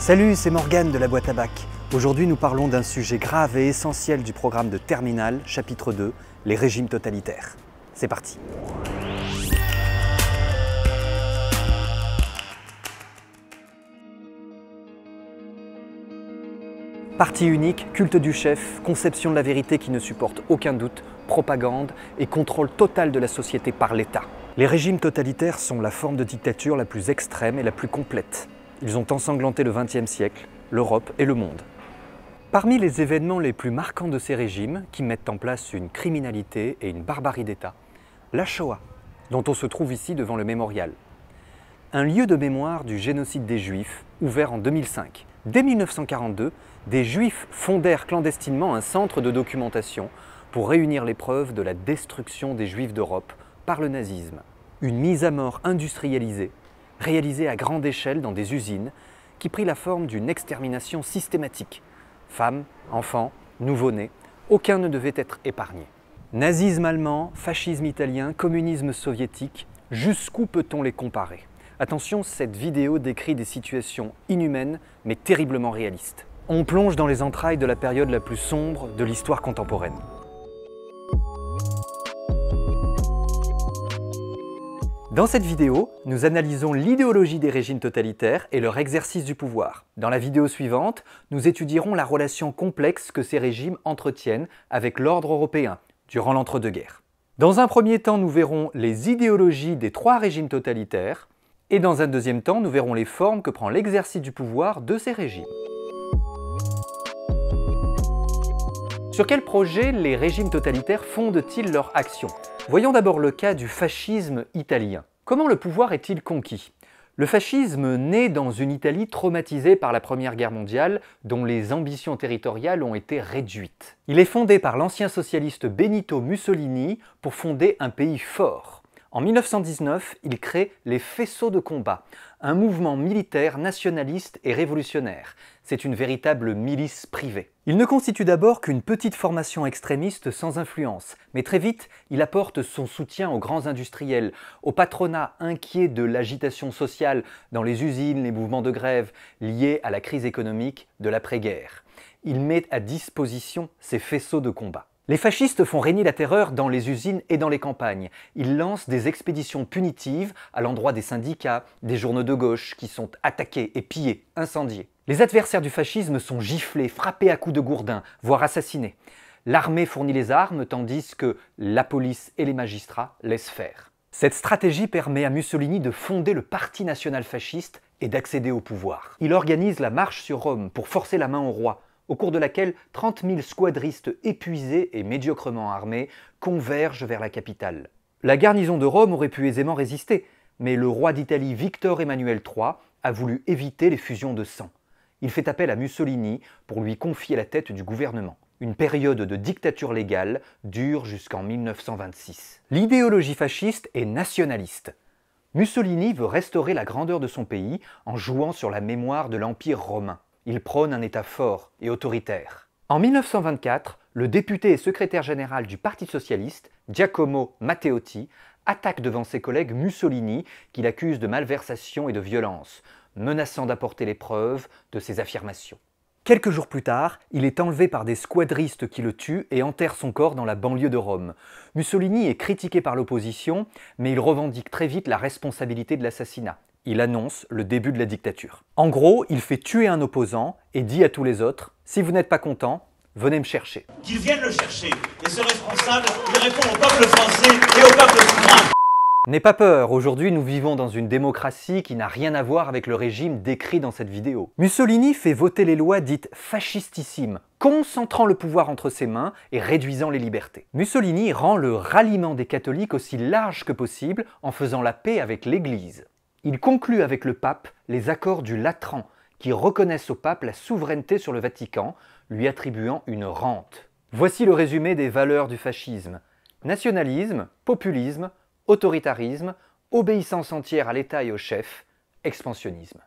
Salut, c'est Morgane de la boîte à bac. Aujourd'hui, nous parlons d'un sujet grave et essentiel du programme de Terminale, chapitre 2, les régimes totalitaires. C'est parti. Parti unique, culte du chef, conception de la vérité qui ne supporte aucun doute, propagande et contrôle total de la société par l'État. Les régimes totalitaires sont la forme de dictature la plus extrême et la plus complète. Ils ont ensanglanté le XXe siècle, l'Europe et le monde. Parmi les événements les plus marquants de ces régimes, qui mettent en place une criminalité et une barbarie d'État, la Shoah, dont on se trouve ici devant le mémorial. Un lieu de mémoire du génocide des Juifs, ouvert en 2005. Dès 1942, des Juifs fondèrent clandestinement un centre de documentation pour réunir les preuves de la destruction des Juifs d'Europe par le nazisme. Une mise à mort industrialisée, réalisée à grande échelle dans des usines, qui prit la forme d'une extermination systématique. Femmes, enfants, nouveau-nés, aucun ne devait être épargné. Nazisme allemand, fascisme italien, communisme soviétique, jusqu'où peut-on les comparer ? Attention, cette vidéo décrit des situations inhumaines, mais terriblement réalistes. On plonge dans les entrailles de la période la plus sombre de l'histoire contemporaine. Dans cette vidéo, nous analysons l'idéologie des régimes totalitaires et leur exercice du pouvoir. Dans la vidéo suivante, nous étudierons la relation complexe que ces régimes entretiennent avec l'ordre européen durant l'entre-deux-guerres. Dans un premier temps, nous verrons les idéologies des trois régimes totalitaires, et dans un deuxième temps, nous verrons les formes que prend l'exercice du pouvoir de ces régimes. Sur quel projet les régimes totalitaires fondent-ils leur action ? Voyons d'abord le cas du fascisme italien. Comment le pouvoir est-il conquis ? Le fascisme naît dans une Italie traumatisée par la Première Guerre mondiale, dont les ambitions territoriales ont été réduites. Il est fondé par l'ancien socialiste Benito Mussolini pour fonder un pays fort. En 1919, il crée les Faisceaux de combat, un mouvement militaire nationaliste et révolutionnaire. C'est une véritable milice privée. Il ne constitue d'abord qu'une petite formation extrémiste sans influence, mais très vite, il apporte son soutien aux grands industriels, au patronat inquiet de l'agitation sociale dans les usines, les mouvements de grève liés à la crise économique de l'après-guerre. Il met à disposition ces faisceaux de combat. Les fascistes font régner la terreur dans les usines et dans les campagnes. Ils lancent des expéditions punitives à l'endroit des syndicats, des journaux de gauche qui sont attaqués et pillés, incendiés. Les adversaires du fascisme sont giflés, frappés à coups de gourdin, voire assassinés. L'armée fournit les armes tandis que la police et les magistrats laissent faire. Cette stratégie permet à Mussolini de fonder le Parti national fasciste et d'accéder au pouvoir. Il organise la marche sur Rome pour forcer la main au roi, au cours de laquelle 30 000 squadristes épuisés et médiocrement armés convergent vers la capitale. La garnison de Rome aurait pu aisément résister, mais le roi d'Italie Victor Emmanuel III a voulu éviter les fusions de sang. Il fait appel à Mussolini pour lui confier la tête du gouvernement. Une période de dictature légale dure jusqu'en 1926. L'idéologie fasciste est nationaliste. Mussolini veut restaurer la grandeur de son pays en jouant sur la mémoire de l'Empire romain. Il prône un État fort et autoritaire. En 1924, le député et secrétaire général du Parti socialiste, Giacomo Matteotti, attaque devant ses collègues Mussolini qu'il accuse de malversation et de violence, menaçant d'apporter les preuves de ses affirmations. Quelques jours plus tard, il est enlevé par des squadristes qui le tuent et enterrent son corps dans la banlieue de Rome. Mussolini est critiqué par l'opposition, mais il revendique très vite la responsabilité de l'assassinat. Il annonce le début de la dictature. En gros, il fait tuer un opposant et dit à tous les autres « Si vous n'êtes pas content, venez me chercher ». Qu'ils viennent le chercher. Et ce responsable, il répond au peuple français et au peuple souverain. N'aie pas peur, aujourd'hui nous vivons dans une démocratie qui n'a rien à voir avec le régime décrit dans cette vidéo. Mussolini fait voter les lois dites fascistissimes, concentrant le pouvoir entre ses mains et réduisant les libertés. Mussolini rend le ralliement des catholiques aussi large que possible en faisant la paix avec l'Église. Il conclut avec le pape les accords du Latran, qui reconnaissent au pape la souveraineté sur le Vatican, lui attribuant une rente. Voici le résumé des valeurs du fascisme. Nationalisme, populisme, autoritarisme, obéissance entière à l'État et au chef, expansionnisme.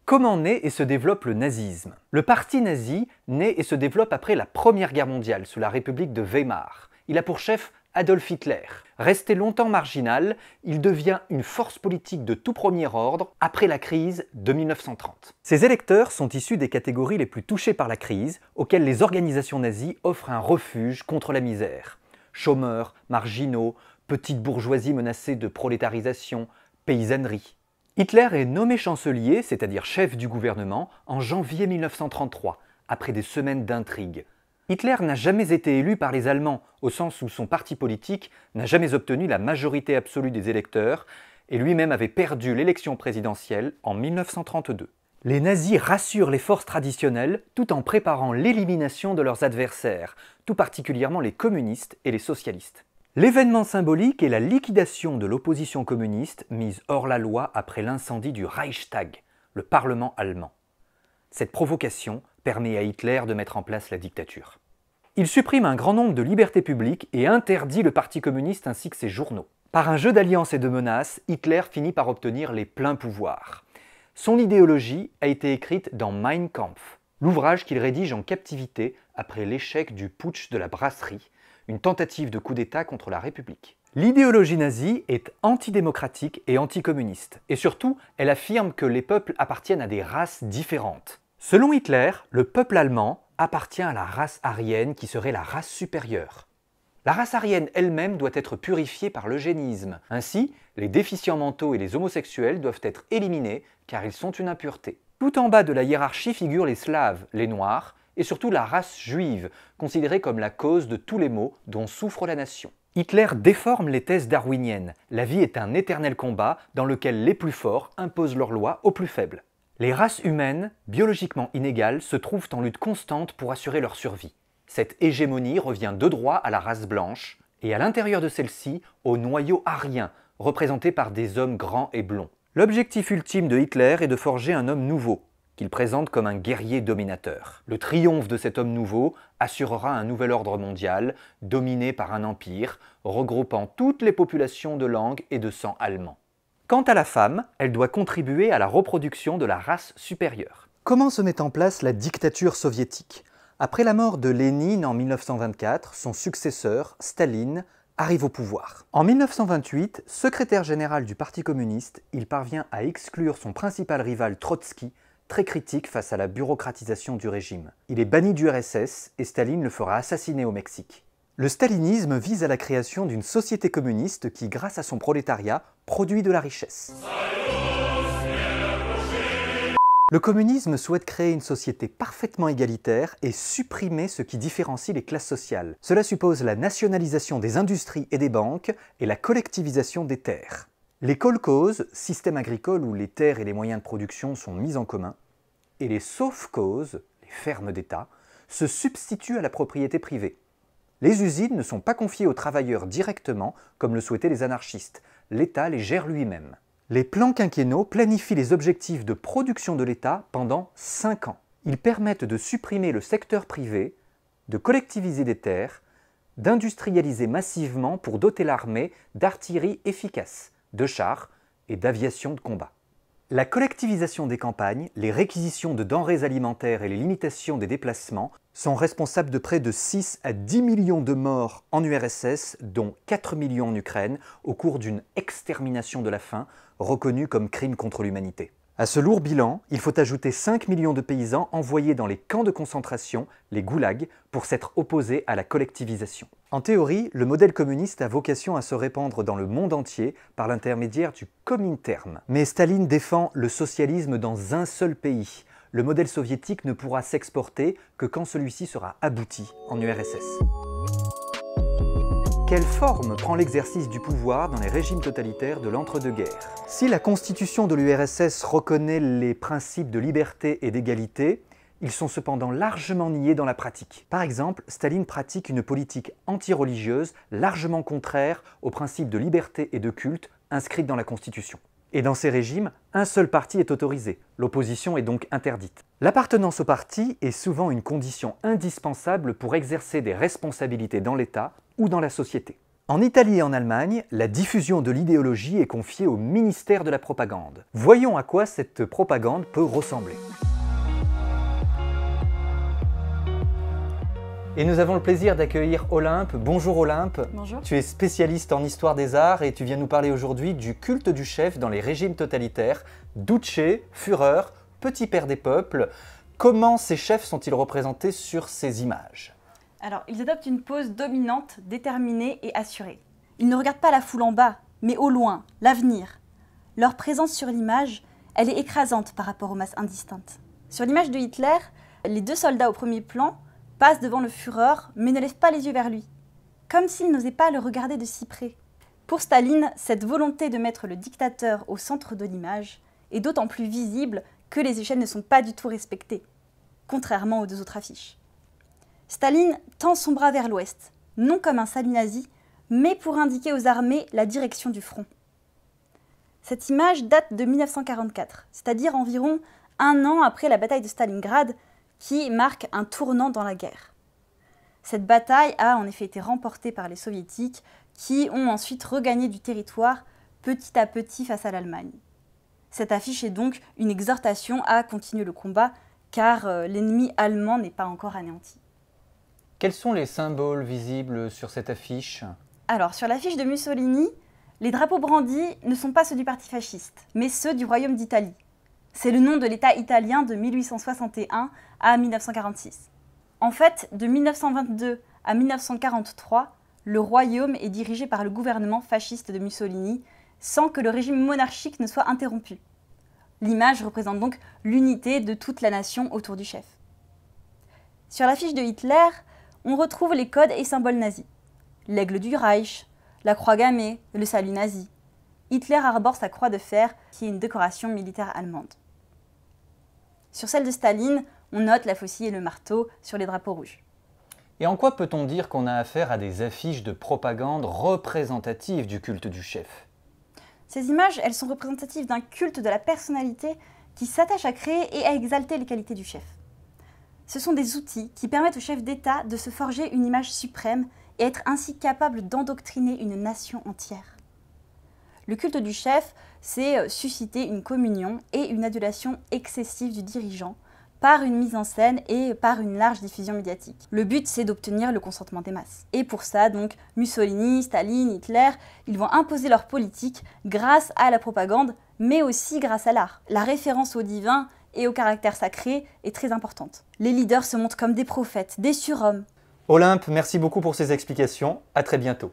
Comment naît et se développe le nazisme ? Le parti nazi naît et se développe après la Première Guerre mondiale, sous la République de Weimar. Il a pour chef Adolf Hitler. Resté longtemps marginal, il devient une force politique de tout premier ordre après la crise de 1930. Ses électeurs sont issus des catégories les plus touchées par la crise, auxquelles les organisations nazies offrent un refuge contre la misère. Chômeurs, marginaux, petite bourgeoisie menacée de prolétarisation, paysannerie. Hitler est nommé chancelier, c'est-à-dire chef du gouvernement, en janvier 1933, après des semaines d'intrigues. Hitler n'a jamais été élu par les Allemands, au sens où son parti politique n'a jamais obtenu la majorité absolue des électeurs, et lui-même avait perdu l'élection présidentielle en 1932. Les nazis rassurent les forces traditionnelles tout en préparant l'élimination de leurs adversaires, tout particulièrement les communistes et les socialistes. L'événement symbolique est la liquidation de l'opposition communiste mise hors la loi après l'incendie du Reichstag, le Parlement allemand. Cette provocation permet à Hitler de mettre en place la dictature. Il supprime un grand nombre de libertés publiques et interdit le Parti communiste ainsi que ses journaux. Par un jeu d'alliances et de menaces, Hitler finit par obtenir les pleins pouvoirs. Son idéologie a été écrite dans Mein Kampf, l'ouvrage qu'il rédige en captivité après l'échec du putsch de la Brasserie, une tentative de coup d'État contre la République. L'idéologie nazie est antidémocratique et anticommuniste, et surtout, elle affirme que les peuples appartiennent à des races différentes. Selon Hitler, le peuple allemand appartient à la race aryenne qui serait la race supérieure. La race aryenne elle-même doit être purifiée par l'eugénisme. Ainsi, les déficients mentaux et les homosexuels doivent être éliminés car ils sont une impureté. Tout en bas de la hiérarchie figurent les Slaves, les Noirs, et surtout la race juive, considérée comme la cause de tous les maux dont souffre la nation. Hitler déforme les thèses darwiniennes. La vie est un éternel combat dans lequel les plus forts imposent leurs lois aux plus faibles. Les races humaines, biologiquement inégales, se trouvent en lutte constante pour assurer leur survie. Cette hégémonie revient de droit à la race blanche, et à l'intérieur de celle-ci, au noyau arien, représenté par des hommes grands et blonds. L'objectif ultime de Hitler est de forger un homme nouveau, qu'il présente comme un guerrier dominateur. Le triomphe de cet homme nouveau assurera un nouvel ordre mondial, dominé par un empire, regroupant toutes les populations de langue et de sang allemand. Quant à la femme, elle doit contribuer à la reproduction de la race supérieure. Comment se met en place la dictature soviétique ? Après la mort de Lénine en 1924, son successeur, Staline, arrive au pouvoir. En 1928, secrétaire général du Parti communiste, il parvient à exclure son principal rival Trotsky, très critique face à la bureaucratisation du régime. Il est banni du RSS et Staline le fera assassiner au Mexique. Le stalinisme vise à la création d'une société communiste qui, grâce à son prolétariat, produit de la richesse. Le communisme souhaite créer une société parfaitement égalitaire et supprimer ce qui différencie les classes sociales. Cela suppose la nationalisation des industries et des banques et la collectivisation des terres. Les kolkhozes, systèmes agricoles où les terres et les moyens de production sont mis en commun, et les sovkhozes, les fermes d'État, se substituent à la propriété privée. Les usines ne sont pas confiées aux travailleurs directement, comme le souhaitaient les anarchistes. L'État les gère lui-même. Les plans quinquennaux planifient les objectifs de production de l'État pendant 5 ans. Ils permettent de supprimer le secteur privé, de collectiviser des terres, d'industrialiser massivement pour doter l'armée d'artillerie efficace, de chars et d'aviation de combat. La collectivisation des campagnes, les réquisitions de denrées alimentaires et les limitations des déplacements sont responsables de près de 6 à 10 millions de morts en URSS, dont 4 millions en Ukraine, au cours d'une extermination de la faim reconnue comme crime contre l'humanité. À ce lourd bilan, il faut ajouter 5 millions de paysans envoyés dans les camps de concentration, les goulags, pour s'être opposés à la collectivisation. En théorie, le modèle communiste a vocation à se répandre dans le monde entier par l'intermédiaire du Comintern. Mais Staline défend le socialisme dans un seul pays. Le modèle soviétique ne pourra s'exporter que quand celui-ci sera abouti en URSS. Quelle forme prend l'exercice du pouvoir dans les régimes totalitaires de l'entre-deux-guerres? Si la constitution de l'URSS reconnaît les principes de liberté et d'égalité, ils sont cependant largement niés dans la pratique. Par exemple, Staline pratique une politique anti-religieuse largement contraire aux principes de liberté et de culte inscrits dans la Constitution. Et dans ces régimes, un seul parti est autorisé, l'opposition est donc interdite. L'appartenance au parti est souvent une condition indispensable pour exercer des responsabilités dans l'État ou dans la société. En Italie et en Allemagne, la diffusion de l'idéologie est confiée au ministère de la propagande. Voyons à quoi cette propagande peut ressembler. Et nous avons le plaisir d'accueillir Olympe. Bonjour Olympe. Bonjour. Tu es spécialiste en histoire des arts et tu viens nous parler aujourd'hui du culte du chef dans les régimes totalitaires, Duce, Führer, petit père des peuples. Comment ces chefs sont-ils représentés sur ces images? Alors, ils adoptent une pose dominante, déterminée et assurée. Ils ne regardent pas la foule en bas, mais au loin, l'avenir. Leur présence sur l'image, elle est écrasante par rapport aux masses indistinctes. Sur l'image de Hitler, les deux soldats au premier plan passent devant le Führer, mais ne lèvent pas les yeux vers lui, comme s'ils n'osaient pas le regarder de si près. Pour Staline, cette volonté de mettre le dictateur au centre de l'image est d'autant plus visible que les échelles ne sont pas du tout respectées, contrairement aux deux autres affiches. Staline tend son bras vers l'ouest, non comme un salut nazi, mais pour indiquer aux armées la direction du front. Cette image date de 1944, c'est-à-dire environ un an après la bataille de Stalingrad, qui marque un tournant dans la guerre. Cette bataille a en effet été remportée par les soviétiques, qui ont ensuite regagné du territoire petit à petit face à l'Allemagne. Cette affiche est donc une exhortation à continuer le combat, car l'ennemi allemand n'est pas encore anéanti. Quels sont les symboles visibles sur cette affiche? Alors, sur l'affiche de Mussolini, les drapeaux brandis ne sont pas ceux du parti fasciste, mais ceux du Royaume d'Italie. C'est le nom de l'État italien de 1861 à 1946. En fait, de 1922 à 1943, le royaume est dirigé par le gouvernement fasciste de Mussolini, sans que le régime monarchique ne soit interrompu. L'image représente donc l'unité de toute la nation autour du chef. Sur l'affiche de Hitler, on retrouve les codes et symboles nazis. L'aigle du Reich, la croix gammée, le salut nazi. Hitler arbore sa croix de fer, qui est une décoration militaire allemande. Sur celle de Staline, on note la faucille et le marteau sur les drapeaux rouges. Et en quoi peut-on dire qu'on a affaire à des affiches de propagande représentatives du culte du chef? Ces images, elles sont représentatives d'un culte de la personnalité qui s'attache à créer et à exalter les qualités du chef. Ce sont des outils qui permettent au chef d'État de se forger une image suprême et être ainsi capable d'endoctriner une nation entière. Le culte du chef, c'est susciter une communion et une adulation excessive du dirigeant par une mise en scène et par une large diffusion médiatique. Le but, c'est d'obtenir le consentement des masses. Et pour ça, donc, Mussolini, Staline, Hitler, ils vont imposer leur politique grâce à la propagande, mais aussi grâce à l'art. La référence au divin et au caractère sacré est très importante. Les leaders se montrent comme des prophètes, des surhommes. Olympe, merci beaucoup pour ces explications. À très bientôt.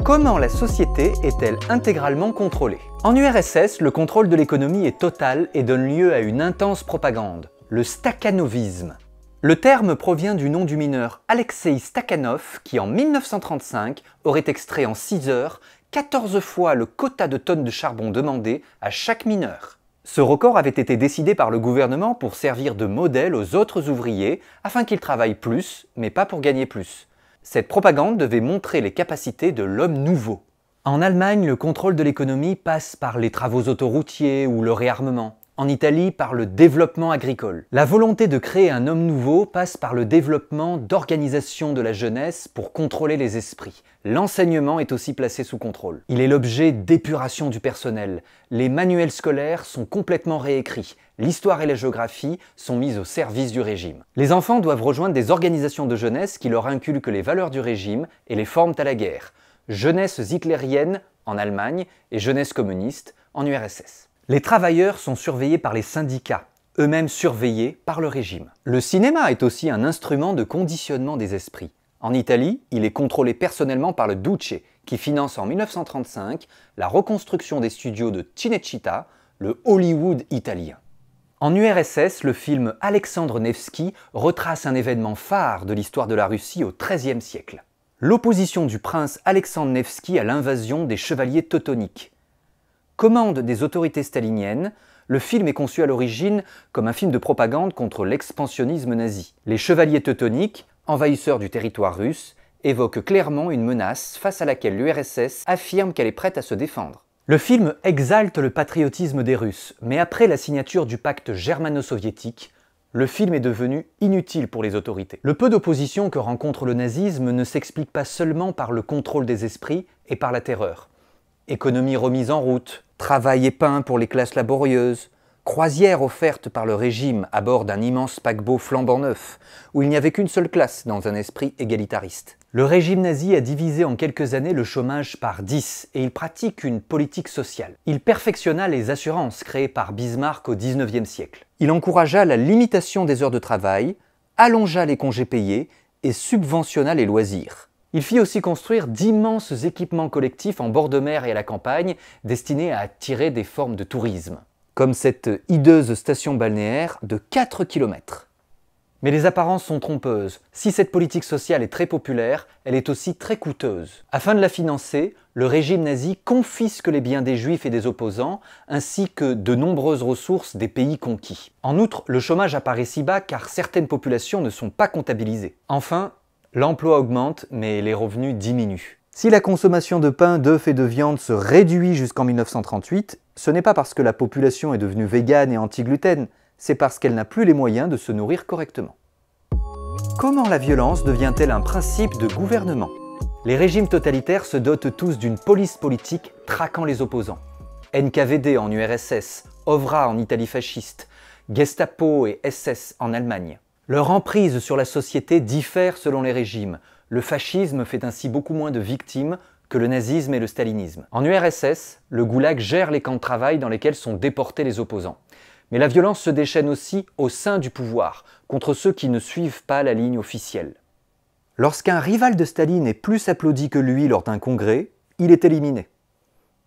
Comment la société est-elle intégralement contrôlée? En URSS, le contrôle de l'économie est total et donne lieu à une intense propagande, le stakhanovisme. Le terme provient du nom du mineur Alexei Stakhanov qui, en 1935, aurait extrait en 6 heures 14 fois le quota de tonnes de charbon demandé à chaque mineur. Ce record avait été décidé par le gouvernement pour servir de modèle aux autres ouvriers afin qu'ils travaillent plus, mais pas pour gagner plus. Cette propagande devait montrer les capacités de l'homme nouveau. En Allemagne, le contrôle de l'économie passe par les travaux autoroutiers ou le réarmement. En Italie, par le développement agricole. La volonté de créer un homme nouveau passe par le développement d'organisations de la jeunesse pour contrôler les esprits. L'enseignement est aussi placé sous contrôle. Il est l'objet d'épuration du personnel. Les manuels scolaires sont complètement réécrits. L'histoire et la géographie sont mises au service du régime. Les enfants doivent rejoindre des organisations de jeunesse qui leur inculquent les valeurs du régime et les forment à la guerre. Jeunesse hitlérienne en Allemagne et jeunesse communiste en URSS. Les travailleurs sont surveillés par les syndicats, eux-mêmes surveillés par le régime. Le cinéma est aussi un instrument de conditionnement des esprits. En Italie, il est contrôlé personnellement par le Duce, qui finance en 1935 la reconstruction des studios de Cinecittà, le Hollywood italien. En URSS, le film Alexandre Nevsky retrace un événement phare de l'histoire de la Russie au XIIIe siècle. L'opposition du prince Alexandre Nevsky à l'invasion des chevaliers teutoniques. Commande des autorités staliniennes, le film est conçu à l'origine comme un film de propagande contre l'expansionnisme nazi. Les chevaliers teutoniques, envahisseurs du territoire russe, évoquent clairement une menace face à laquelle l'URSS affirme qu'elle est prête à se défendre. Le film exalte le patriotisme des Russes, mais après la signature du pacte germano-soviétique, le film est devenu inutile pour les autorités. Le peu d'opposition que rencontre le nazisme ne s'explique pas seulement par le contrôle des esprits et par la terreur. Économie remise en route, travail et pain pour les classes laborieuses, croisière offerte par le régime à bord d'un immense paquebot flambant neuf, où il n'y avait qu'une seule classe dans un esprit égalitariste. Le régime nazi a divisé en quelques années le chômage par 10 et il pratique une politique sociale. Il perfectionna les assurances créées par Bismarck au XIXe siècle. Il encouragea la limitation des heures de travail, allongea les congés payés et subventionna les loisirs. Il fit aussi construire d'immenses équipements collectifs en bord de mer et à la campagne destinés à attirer des formes de tourisme, comme cette hideuse station balnéaire de 4 km. Mais les apparences sont trompeuses. Si cette politique sociale est très populaire, elle est aussi très coûteuse. Afin de la financer, le régime nazi confisque les biens des juifs et des opposants, ainsi que de nombreuses ressources des pays conquis. En outre, le chômage apparaît si bas car certaines populations ne sont pas comptabilisées. Enfin, l'emploi augmente, mais les revenus diminuent. Si la consommation de pain, d'œufs et de viande se réduit jusqu'en 1938, ce n'est pas parce que la population est devenue végane et anti-gluten, c'est parce qu'elle n'a plus les moyens de se nourrir correctement. Comment la violence devient-elle un principe de gouvernement? Les régimes totalitaires se dotent tous d'une police politique traquant les opposants. NKVD en URSS, OVRA en Italie fasciste, Gestapo et SS en Allemagne. Leur emprise sur la société diffère selon les régimes. Le fascisme fait ainsi beaucoup moins de victimes que le nazisme et le stalinisme. En URSS, le goulag gère les camps de travail dans lesquels sont déportés les opposants. Mais la violence se déchaîne aussi au sein du pouvoir, contre ceux qui ne suivent pas la ligne officielle. Lorsqu'un rival de Staline est plus applaudi que lui lors d'un congrès, il est éliminé.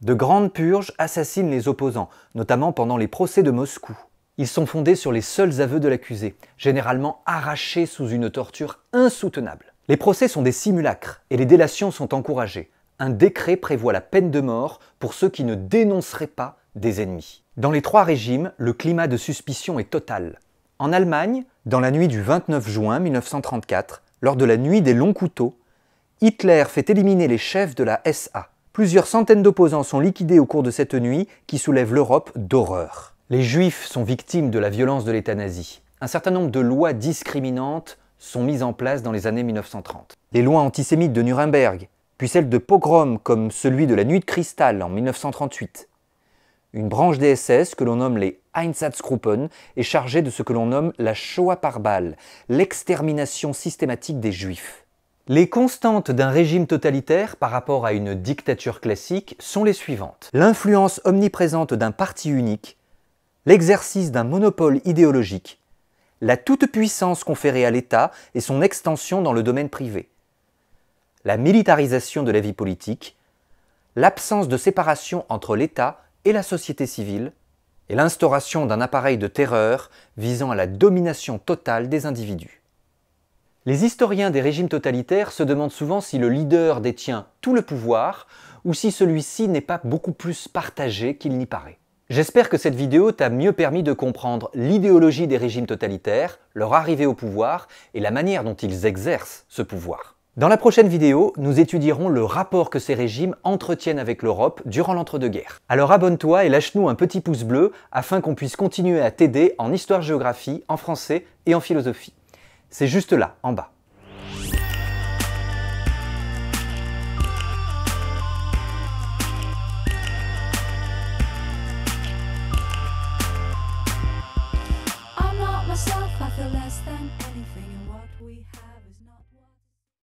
De grandes purges assassinent les opposants, notamment pendant les procès de Moscou. Ils sont fondés sur les seuls aveux de l'accusé, généralement arrachés sous une torture insoutenable. Les procès sont des simulacres et les délations sont encouragées. Un décret prévoit la peine de mort pour ceux qui ne dénonceraient pas des ennemis. Dans les trois régimes, le climat de suspicion est total. En Allemagne, dans la nuit du 29 juin 1934, lors de la nuit des longs couteaux, Hitler fait éliminer les chefs de la SA. Plusieurs centaines d'opposants sont liquidés au cours de cette nuit qui soulève l'Europe d'horreur. Les Juifs sont victimes de la violence de l'État nazi. Un certain nombre de lois discriminantes sont mises en place dans les années 1930. Les lois antisémites de Nuremberg, puis celles de pogrom comme celui de la Nuit de Cristal en 1938. Une branche des SS, que l'on nomme les Einsatzgruppen, est chargée de ce que l'on nomme la Shoah par balle, l'extermination systématique des Juifs. Les constantes d'un régime totalitaire par rapport à une dictature classique sont les suivantes. L'influence omniprésente d'un parti unique, l'exercice d'un monopole idéologique, la toute-puissance conférée à l'État et son extension dans le domaine privé, la militarisation de la vie politique, l'absence de séparation entre l'État et la société civile, et l'instauration d'un appareil de terreur visant à la domination totale des individus. Les historiens des régimes totalitaires se demandent souvent si le leader détient tout le pouvoir ou si celui-ci n'est pas beaucoup plus partagé qu'il n'y paraît. J'espère que cette vidéo t'a mieux permis de comprendre l'idéologie des régimes totalitaires, leur arrivée au pouvoir et la manière dont ils exercent ce pouvoir. Dans la prochaine vidéo, nous étudierons le rapport que ces régimes entretiennent avec l'Europe durant l'entre-deux-guerres. Alors abonne-toi et lâche-nous un petit pouce bleu afin qu'on puisse continuer à t'aider en histoire-géographie, en français et en philosophie. C'est juste là, en bas.